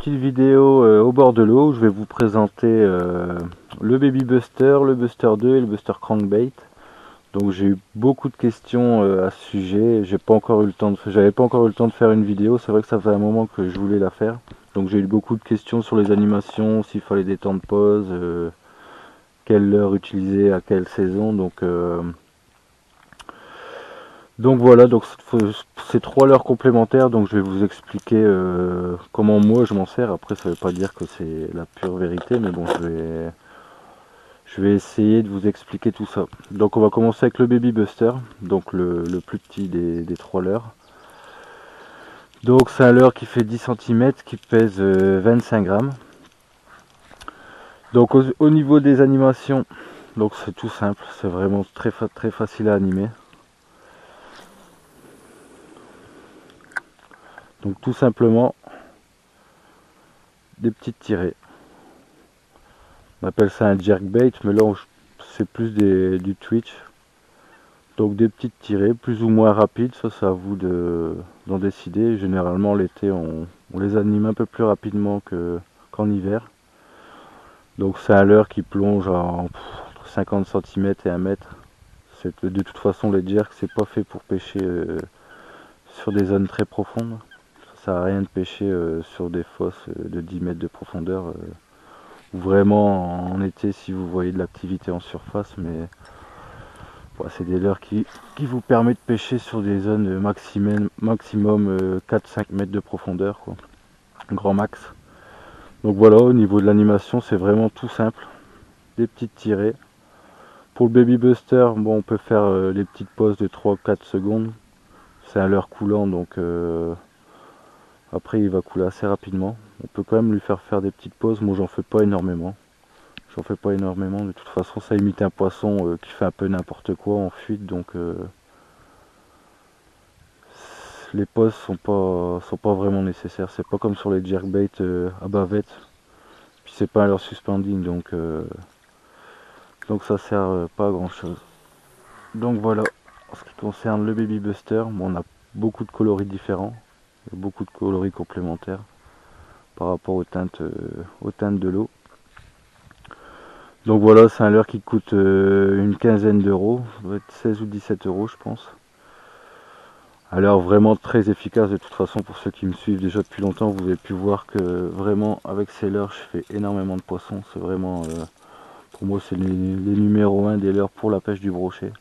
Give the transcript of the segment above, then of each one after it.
Petite vidéo au bord de l'eau où je vais vous présenter le Baby Buster, le Buster 2 et le Buster Crankbait. Donc j'ai eu beaucoup de questions à ce sujet. J'avais pas encore eu le temps de faire une vidéo. C'est vrai que ça fait un moment que je voulais la faire. Donc j'ai eu beaucoup de questions sur les animations, s'il fallait des temps de pause, quelle heure utiliser à quelle saison. Donc voilà, donc c'est 3 leurres complémentaires, donc je vais vous expliquer comment moi je m'en sers. Après ça veut pas dire que c'est la pure vérité, mais bon je vais essayer de vous expliquer tout ça. Donc on va commencer avec le Baby Buster, donc le plus petit des 3 leurres. Donc c'est un leurre qui fait 10 cm, qui pèse 25 grammes. Donc au niveau des animations, donc c'est tout simple, c'est vraiment très facile à animer. Donc tout simplement des petites tirées. On appelle ça un jerkbait, mais là c'est plus du twitch. Donc des petites tirées, plus ou moins rapides, ça c'est à vous d'en décider. Généralement l'été on les anime un peu plus rapidement qu'en hiver. Donc c'est un leurre qui plonge entre 50 cm et 1 mètre. De toute façon les jerks c'est pas fait pour pêcher sur des zones très profondes. Ça sert à rien de pêcher sur des fosses de 10 mètres de profondeur. Ou vraiment en été si vous voyez de l'activité en surface, mais c'est des leurres qui vous permettent de pêcher sur des zones maximum 4-5 mètres de profondeur, quoi. Grand max. Donc voilà, au niveau de l'animation c'est vraiment tout simple, des petites tirées. Pour le Baby Buster, bon, on peut faire les petites pauses de 3-4 secondes. C'est un leurre coulant, donc après il va couler assez rapidement. On peut quand même lui faire des petites pauses. Moi j'en fais pas énormément. De toute façon ça imite un poisson qui fait un peu n'importe quoi en fuite, donc les pauses sont pas vraiment nécessaires. C'est pas comme sur les jerkbait à bavette. Puis c'est pas un leurre suspending, donc ça sert pas à grand chose. Donc voilà, en ce qui concerne le Baby Buster, bon, on a beaucoup de coloris différents, beaucoup de coloris complémentaires par rapport aux teintes de l'eau. Donc voilà, c'est un leurre qui coûte une quinzaine d'euros, ça doit être 16 ou 17 euros je pense. Un leurre vraiment très efficace. De toute façon, pour ceux qui me suivent déjà depuis longtemps, vous avez pu voir que vraiment avec ces leurres je fais énormément de poissons. C'est vraiment, pour moi c'est les numéros 1 des leurres pour la pêche du brochet.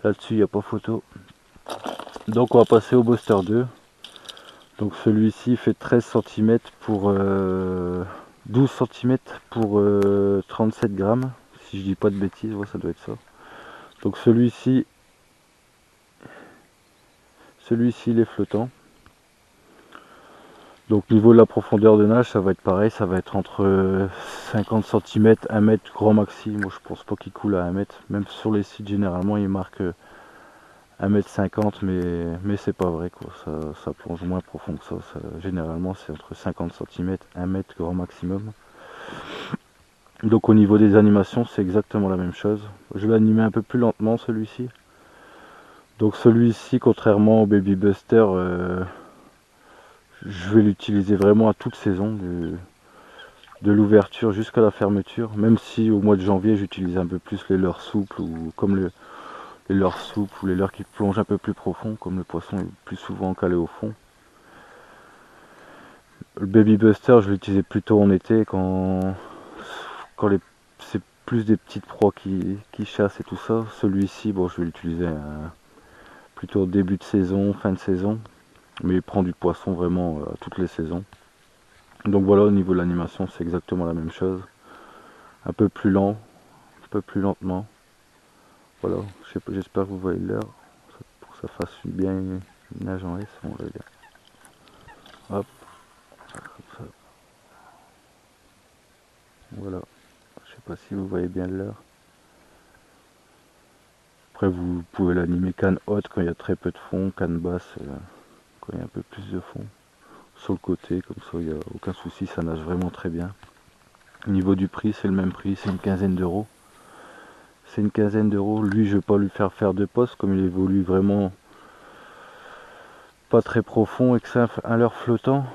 Là-dessus il n'y a pas photo. Donc on va passer au Buster 2. Donc celui-ci fait 13 cm pour 12 cm pour 37 grammes, si je dis pas de bêtises, ouais, ça doit être ça. Donc celui-ci il est flottant. Donc niveau de la profondeur de nage, ça va être pareil, ça va être entre 50 cm, 1 mètre grand maxi. Moi je pense pas qu'il coule à 1 mètre, même sur les sites généralement il marque 1,50 m, mais c'est pas vrai quoi, ça plonge moins profond que ça, généralement c'est entre 50 cm, 1 mètre grand maximum. Donc au niveau des animations c'est exactement la même chose. Je vais animer un peu plus lentement celui-ci. Donc celui-ci, contrairement au Baby Buster, je vais l'utiliser vraiment à toute saison, de l'ouverture jusqu'à la fermeture, même si au mois de janvier j'utilise un peu plus les leurres souples, ou comme les leurres souples, ou les leurres qui plongent un peu plus profond, comme le poisson est plus souvent calé au fond. Le Baby Buster je l'utilisais plutôt en été quand c'est plus des petites proies qui chassent et tout ça. Celui-ci, bon, je vais l'utiliser plutôt début de saison, fin de saison, mais il prend du poisson vraiment à toutes les saisons. Donc voilà, au niveau de l'animation c'est exactement la même chose, un peu plus lent, un peu plus lentement. Voilà, j'espère que vous voyez l'heure pour que ça fasse bien une nage en S. On va dire. Hop, comme ça. Voilà, je sais pas si vous voyez bien l'heure. Après vous pouvez l'animer canne haute quand il y a très peu de fond, canne basse quand il y a un peu plus de fond. Sur le côté, comme ça il n'y a aucun souci, ça nage vraiment très bien. Au niveau du prix, c'est le même prix, c'est une quinzaine d'euros. C'est une quinzaine d'euros. Lui, je vais pas lui faire de poste, comme il évolue vraiment pas très profond et que c'est un leurre flottant.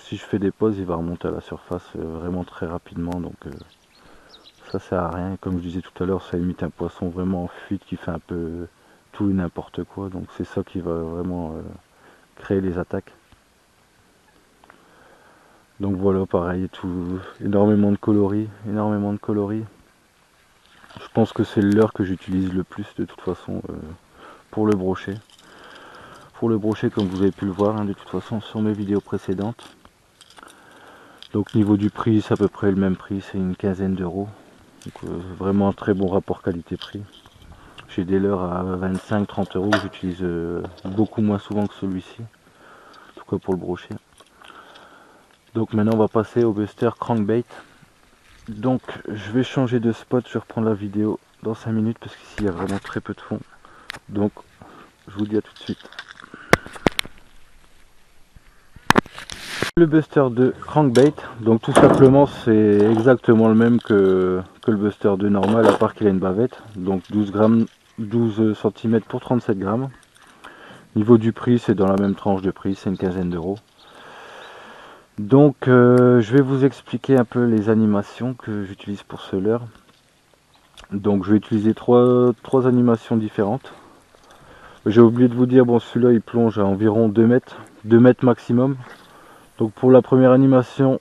si je fais des pauses, il va remonter à la surface vraiment très rapidement, donc ça sert à rien. Comme je disais tout à l'heure, ça imite un poisson vraiment en fuite qui fait un peu tout et n'importe quoi, donc c'est ça qui va vraiment créer les attaques. Donc voilà, pareil, tout, énormément de coloris, énormément de coloris. Je pense que c'est le leurre que j'utilise le plus de toute façon pour le brochet. Pour le brochet, comme vous avez pu le voir de toute façon sur mes vidéos précédentes. Donc niveau du prix, c'est à peu près le même prix, c'est une quinzaine d'euros. Donc vraiment un très bon rapport qualité-prix. J'ai des leurres à 25-30 euros que j'utilise beaucoup moins souvent que celui-ci. En tout cas pour le brochet. Donc maintenant on va passer au Buster Crankbait. Donc je vais changer de spot, je vais reprendre la vidéo dans 5 minutes parce qu'ici il y a vraiment très peu de fond. Donc je vous dis à tout de suite. Le Buster 2 Crankbait, donc tout simplement c'est exactement le même que le Buster 2 normal, à part qu'il a une bavette. Donc 12 grammes, 12 cm pour 37 grammes. Niveau du prix, c'est dans la même tranche de prix, c'est une quinzaine d'euros. Donc je vais vous expliquer un peu les animations que j'utilise pour ce leurre. Donc je vais utiliser trois animations différentes. J'ai oublié de vous dire, bon celui-là il plonge à environ 2 mètres maximum. Donc pour la première animation,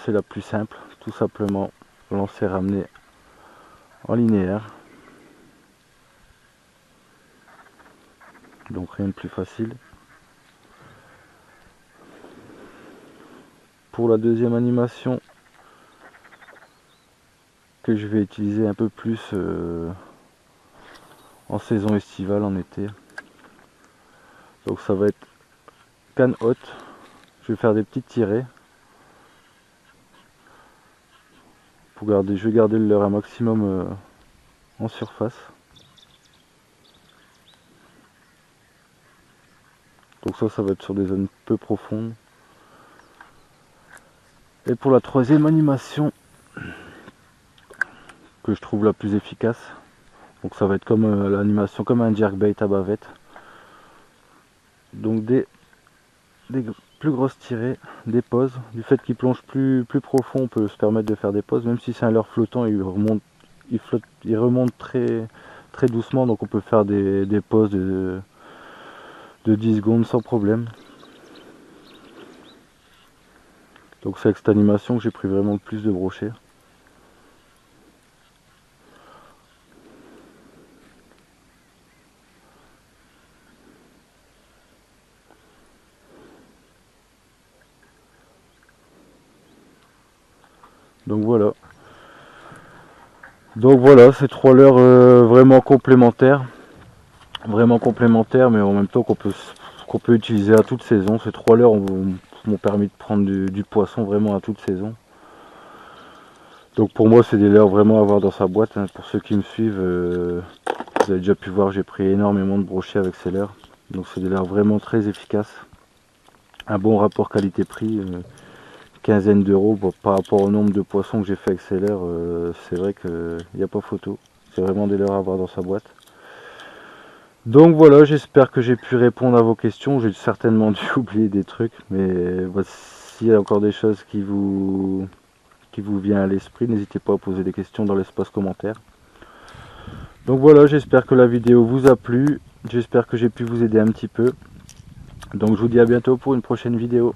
c'est la plus simple, tout simplement lancer ramener en linéaire. Donc rien de plus facile. Pour la deuxième animation, que je vais utiliser un peu plus en saison estivale, en été. Donc ça va être canne haute. Je vais faire des petites tirées. Je vais garder le leurre un maximum en surface. Donc ça va être sur des zones peu profondes. Et pour la troisième animation, que je trouve la plus efficace, donc ça va être comme l'animation comme un jerkbait à bavette. Donc des plus grosses tirées, des pauses. Du fait qu'il plonge plus profond, on peut se permettre de faire des pauses, même si c'est un leurre flottant, il remonte très doucement, donc on peut faire des pauses de 10 secondes sans problème. Donc c'est avec cette animation que j'ai pris vraiment le plus de brochets. Donc voilà. Donc voilà, ces trois leurres vraiment complémentaires. Vraiment complémentaires, mais en même temps qu'on peut utiliser à toute saison. Ces trois leurres m'ont permis de prendre du poisson vraiment à toute saison. Donc pour moi c'est des leurres vraiment à avoir dans sa boîte. Pour ceux qui me suivent, vous avez déjà pu voir, j'ai pris énormément de brochets avec ces leurres. Donc c'est des leurres vraiment très efficaces. Un bon rapport qualité-prix. Quinzaine d'euros par rapport au nombre de poissons que j'ai fait avec ces leurres, c'est vrai qu'il n'y a pas photo. C'est vraiment des leurres à avoir dans sa boîte. Donc voilà, j'espère que j'ai pu répondre à vos questions. J'ai certainement dû oublier des trucs, mais s'il y a encore des choses qui vous viennent à l'esprit, n'hésitez pas à poser des questions dans l'espace commentaire. Donc voilà, j'espère que la vidéo vous a plu. J'espère que j'ai pu vous aider un petit peu. Donc je vous dis à bientôt pour une prochaine vidéo.